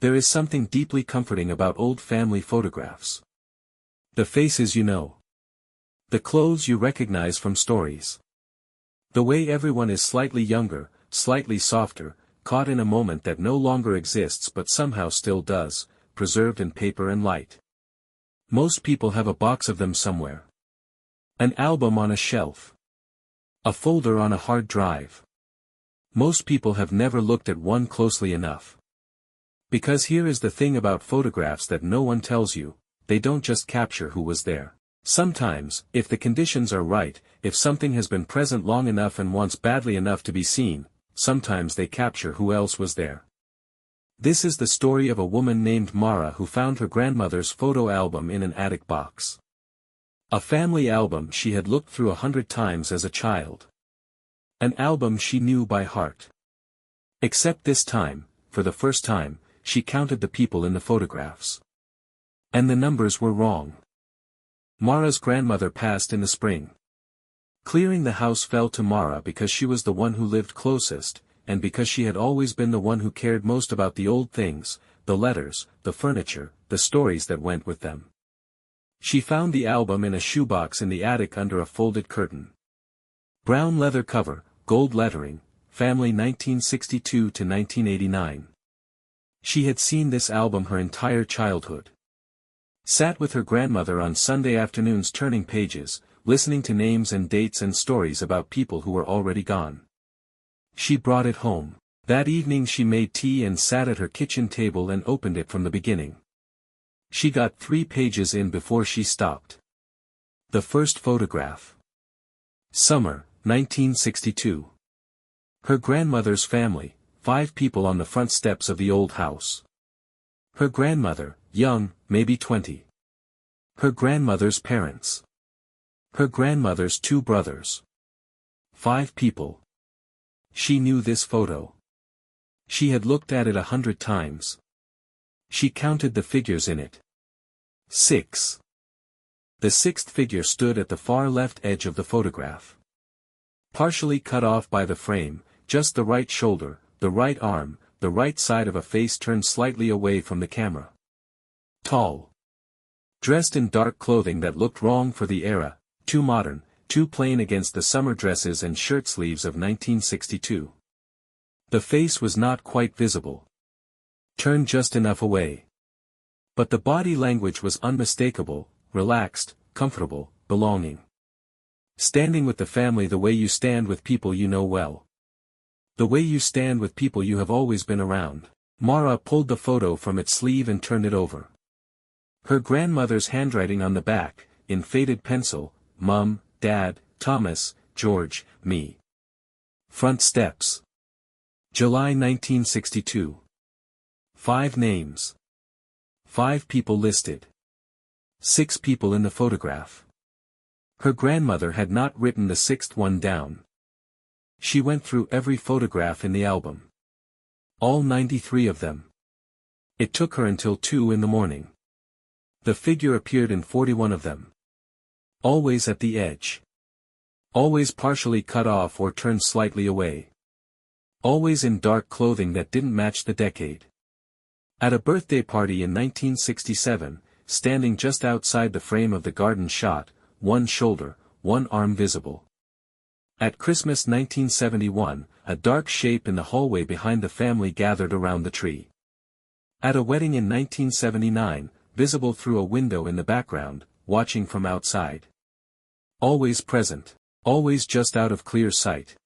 There is something deeply comforting about old family photographs. The faces you know. The clothes you recognize from stories. The way everyone is slightly younger, slightly softer, caught in a moment that no longer exists but somehow still does, preserved in paper and light. Most people have a box of them somewhere. An album on a shelf. A folder on a hard drive. Most people have never looked at one closely enough. Because here is the thing about photographs that no one tells you, they don't just capture who was there. Sometimes, if the conditions are right, if something has been present long enough and wants badly enough to be seen, sometimes they capture who else was there. This is the story of a woman named Mara who found her grandmother's photo album in an attic box. A family album she had looked through 100 times as a child. An album she knew by heart. Except this time, for the first time, she counted the people in the photographs. And the numbers were wrong. Mara's grandmother passed in the spring. Clearing the house fell to Mara because she was the one who lived closest, and because she had always been the one who cared most about the old things, the letters, the furniture, the stories that went with them. She found the album in a shoebox in the attic under a folded curtain. Brown leather cover, gold lettering, family 1962 to 1989. She had seen this album her entire childhood. Sat with her grandmother on Sunday afternoons turning pages, listening to names and dates and stories about people who were already gone. She brought it home. That evening she made tea and sat at her kitchen table and opened it from the beginning. She got 3 pages in before she stopped. The first photograph. Summer, 1962. Her grandmother's family, 5 people on the front steps of the old house. Her grandmother, young, maybe 20. Her grandmother's parents. Her grandmother's 2 brothers. 5 people. She knew this photo. She had looked at it 100 times. She counted the figures in it. 6. The 6th figure stood at the far left edge of the photograph. Partially cut off by the frame, just the right shoulder, the right arm, the right side of a face turned slightly away from the camera. Tall. Dressed in dark clothing that looked wrong for the era, too modern, too plain against the summer dresses and shirt sleeves of 1962. The face was not quite visible. Turned just enough away. But the body language was unmistakable, relaxed, comfortable, belonging. Standing with the family the way you stand with people you know well. The way you stand with people you have always been around. Mara pulled the photo from its sleeve and turned it over. Her grandmother's handwriting on the back, in faded pencil, Mum, Dad, Thomas, George, me. Front steps. July 1962. 5 names. 5 people listed. 6 people in the photograph. Her grandmother had not written the 6th one down. She went through every photograph in the album. All 93 of them. It took her until 2 in the morning. The figure appeared in 41 of them. Always at the edge. Always partially cut off or turned slightly away. Always in dark clothing that didn't match the decade. At a birthday party in 1967, standing just outside the frame of the garden shot, one shoulder, one arm visible. At Christmas 1971, a dark shape in the hallway behind the family gathered around the tree. At a wedding in 1979, visible through a window in the background, watching from outside. Always present. Always just out of clear sight.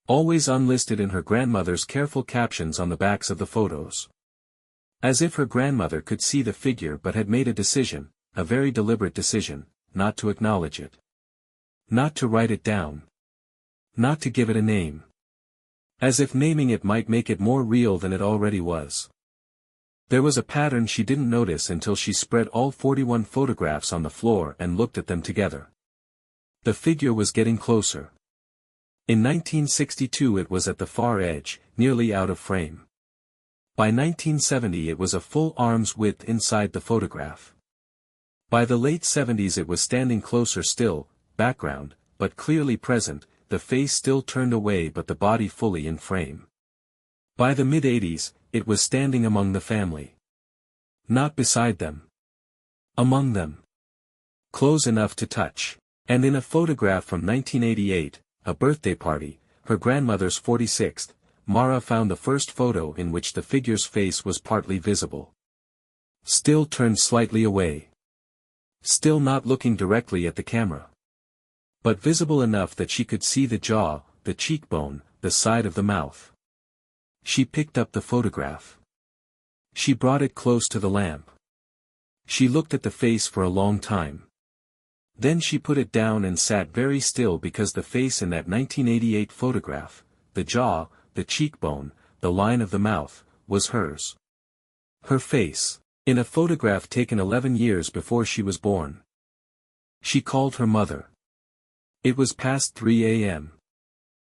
Always unlisted in her grandmother's careful captions on the backs of the photos. As if her grandmother could see the figure but had made a decision, a very deliberate decision, not to acknowledge it. Not to write it down. Not to give it a name. As if naming it might make it more real than it already was. There was a pattern she didn't notice until she spread all 41 photographs on the floor and looked at them together. The figure was getting closer. In 1962 it was at the far edge, nearly out of frame. By 1970 it was a full arm's width inside the photograph. By the late 70s it was standing closer still, background, but clearly present, the face still turned away but the body fully in frame. By the mid-80s, it was standing among the family. Not beside them. Among them. Close enough to touch. And in a photograph from 1988, a birthday party, her grandmother's 46th, Mara found the first photo in which the figure's face was partly visible. Still turned slightly away. Still not looking directly at the camera. But visible enough that she could see the jaw, the cheekbone, the side of the mouth. She picked up the photograph. She brought it close to the lamp. She looked at the face for a long time. Then she put it down and sat very still because the face in that 1988 photograph, the jaw, the cheekbone, the line of the mouth, was hers. Her face, in a photograph taken 11 years before she was born. She called her mother. It was past 3 a.m.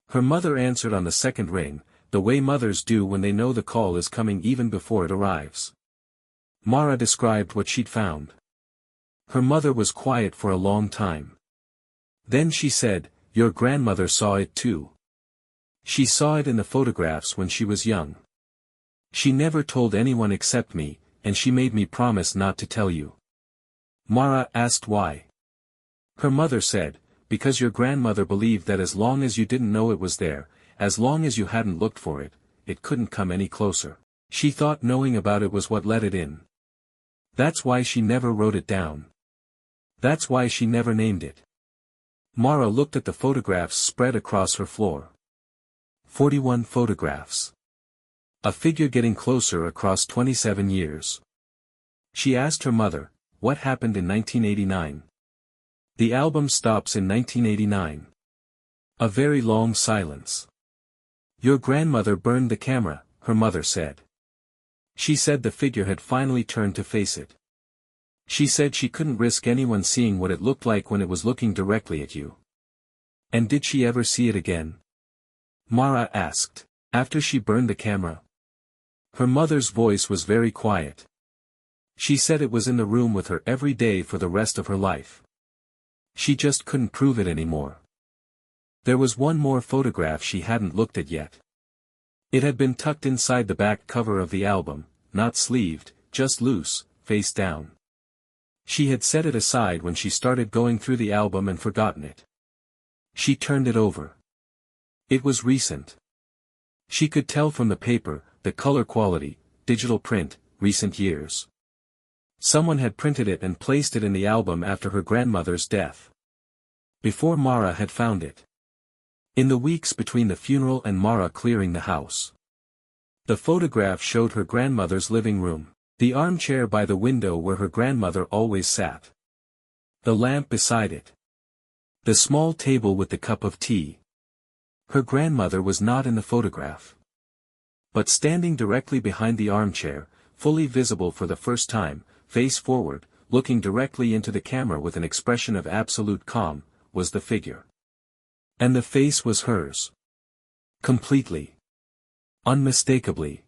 Her mother answered on the second ring, the way mothers do when they know the call is coming even before it arrives. Mara described what she'd found. Her mother was quiet for a long time. Then she said, "Your grandmother saw it too. She saw it in the photographs when she was young. She never told anyone except me, and she made me promise not to tell you." Mara asked why. Her mother said, "Because your grandmother believed that as long as you didn't know it was there, as long as you hadn't looked for it, it couldn't come any closer. She thought knowing about it was what let it in. That's why she never wrote it down. That's why she never named it." Mara looked at the photographs spread across her floor. 41 photographs. A figure getting closer across 27 years. She asked her mother, "What happened in 1989? The album stops in 1989. A very long silence. "Your grandmother burned the camera," her mother said. She said the figure had finally turned to face it. She said she couldn't risk anyone seeing what it looked like when it was looking directly at you. "And did she ever see it again?" Mara asked. "After she burned the camera?" Her mother's voice was very quiet. She said it was in the room with her every day for the rest of her life. She just couldn't prove it anymore. There was one more photograph she hadn't looked at yet. It had been tucked inside the back cover of the album, not sleeved, just loose, face down. She had set it aside when she started going through the album and forgotten it. She turned it over. It was recent. She could tell from the paper, the color quality, digital print, recent years. Someone had printed it and placed it in the album after her grandmother's death. Before Mara had found it. In the weeks between the funeral and Mara clearing the house. The photograph showed her grandmother's living room, the armchair by the window where her grandmother always sat. The lamp beside it. The small table with the cup of tea. Her grandmother was not in the photograph. But standing directly behind the armchair, fully visible for the first time, face forward, looking directly into the camera with an expression of absolute calm, was the figure. And the face was hers. Completely. Unmistakably.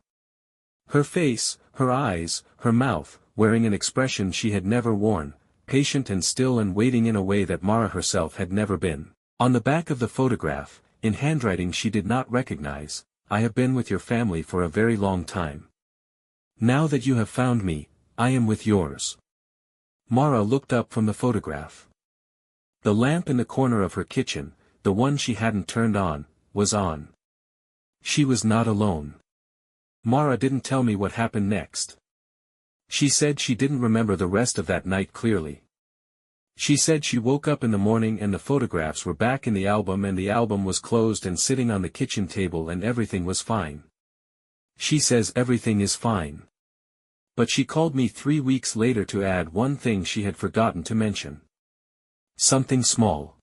Her face, her eyes, her mouth, wearing an expression she had never worn, patient and still and waiting in a way that Mara herself had never been. On the back of the photograph, in handwriting she did not recognize, "I have been with your family for a very long time. Now that you have found me, I am with yours." Mara looked up from the photograph. The lamp in the corner of her kitchen, the one she hadn't turned on, was on. She was not alone. Mara didn't tell me what happened next. She said she didn't remember the rest of that night clearly. She said she woke up in the morning and the photographs were back in the album and the album was closed and sitting on the kitchen table and everything was fine. She says everything is fine. But she called me 3 weeks later to add one thing she had forgotten to mention. Something small.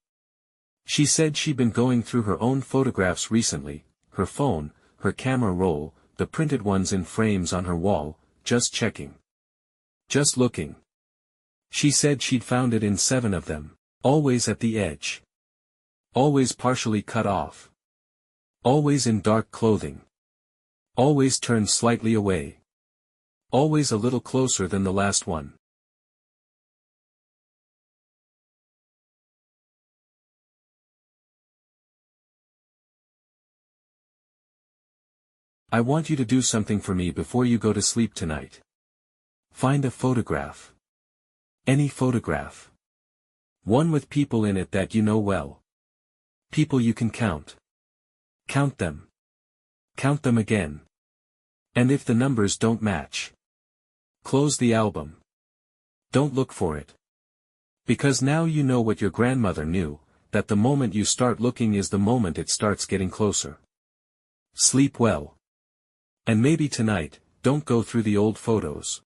She said she'd been going through her own photographs recently, her phone, her camera roll, the printed ones in frames on her wall, just checking. Just looking. She said she'd found it in 7 of them, always at the edge. Always partially cut off. Always in dark clothing. Always turned slightly away. Always a little closer than the last one. I want you to do something for me before you go to sleep tonight. Find a photograph. Any photograph. One with people in it that you know well. People you can count. Count them. Count them again. And if the numbers don't match, close the album. Don't look for it. Because now you know what your grandmother knew, that the moment you start looking is the moment it starts getting closer. Sleep well. And maybe tonight, don't go through the old photos.